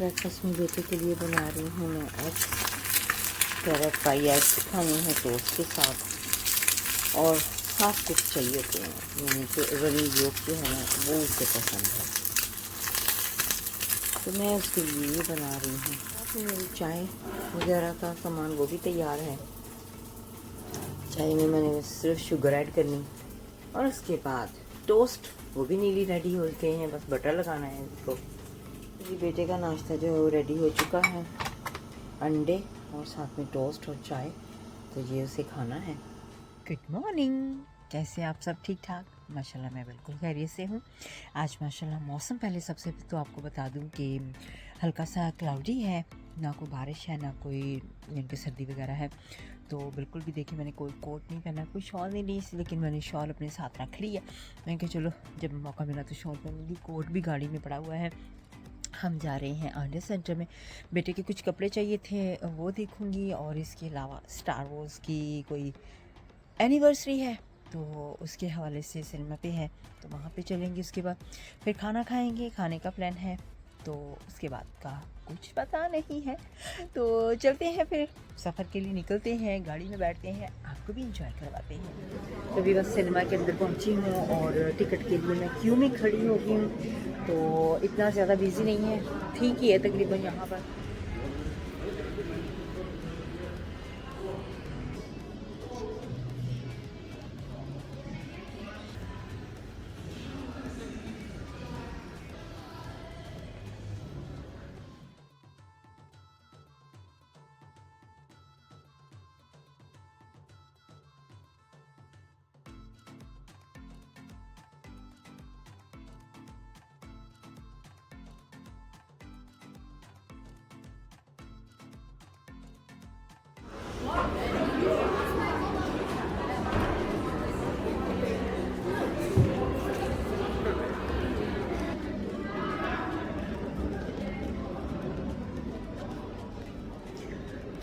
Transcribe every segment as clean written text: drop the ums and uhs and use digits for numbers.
Breakfast में बेटे के लिए बना रही हूँ मैं एग्स, कैरेट फ्राई एग्स खाने हैं टोस्ट के साथ, और साथ कुछ चाहिए होते हैं, यानी कि रनिंग योग जो है ना वो उसे पसंद है, तो मैं उसके लिए ये बना रही हूँ। मेरी चाय वगैरह का सामान वो भी तैयार है। चाय में मैंने सिर्फ शुगर ऐड करनी, और उसके बाद टोस्ट वो भी नीली रेडी हो गए हैं, बस बटर लगाना है इसको। जी बेटे का नाश्ता जो है वो रेडी हो चुका है, अंडे और साथ में टोस्ट और चाय, तो ये उसे खाना है। गुड मॉर्निंग, कैसे आप सब? ठीक ठाक? माशाल्लाह मैं बिल्कुल खैरियत से हूँ। आज माशाल्लाह मौसम, पहले सबसे तो आपको बता दूँ कि हल्का सा क्लाउडी है, ना कोई बारिश है ना कोई इनकी सर्दी वगैरह है, तो बिल्कुल भी देखिए मैंने कोई कोट नहीं पहना, कोई शॉल नहीं ली, लेकिन मैंने शॉल अपने साथ रख ली है। मैंने कहा चलो जब मौका मिला तो शॉल पहनूँगी। कोट भी गाड़ी में पड़ा हुआ है। हम जा रहे हैं आर्डर सेंटर में, बेटे के कुछ कपड़े चाहिए थे वो देखूँगी, और इसके अलावा स्टार वॉर्स की कोई एनिवर्सरी है तो उसके हवाले से सिनेमा पे है, तो वहाँ पे चलेंगे। उसके बाद फिर खाना खाएंगे, खाने का प्लान है, तो उसके बाद का कुछ पता नहीं है। तो चलते हैं, फिर सफ़र के लिए निकलते हैं, गाड़ी में बैठते हैं, आपको भी इंजॉय करवाते हैं। तो अभी बस सिनेमा के अंदर पहुँची हूँ और टिकट के लिए मैं क्यू में खड़ी हो गई हूँ, तो इतना ज़्यादा बिजी नहीं है, ठीक ही है तकरीबन यहाँ पर।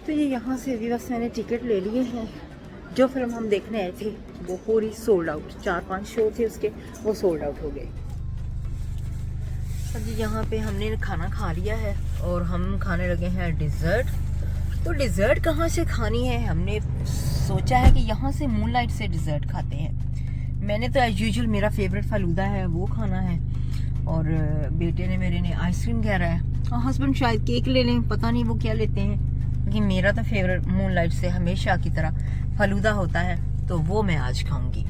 तो ये यहाँ से अभी बस मैंने टिकट ले लिए हैं। जो फिल्म हम देखने आए थे वो पूरी सोल्ड आउट, 4-5 शो थे उसके, वो सोल्ड आउट हो गए। अब जी यहाँ पे हमने खाना खा लिया है और हम खाने लगे हैं डिज़र्ट। तो डिज़र्ट कहाँ से खानी है, हमने सोचा है कि यहाँ से मूनलाइट से डिज़र्ट खाते हैं। मैंने तो एज यूजुअल मेरा फेवरेट फालूदा है वो खाना है, और बेटे ने मेरे ने आइसक्रीम कह रहा है, हस्बैंड शायद केक ले लें, पता नहीं वो क्या लेते हैं, क्योंकि मेरा तो फेवरेट मूनलाइट से हमेशा की तरह फालूदा होता है, तो वो मैं आज खाऊंगी।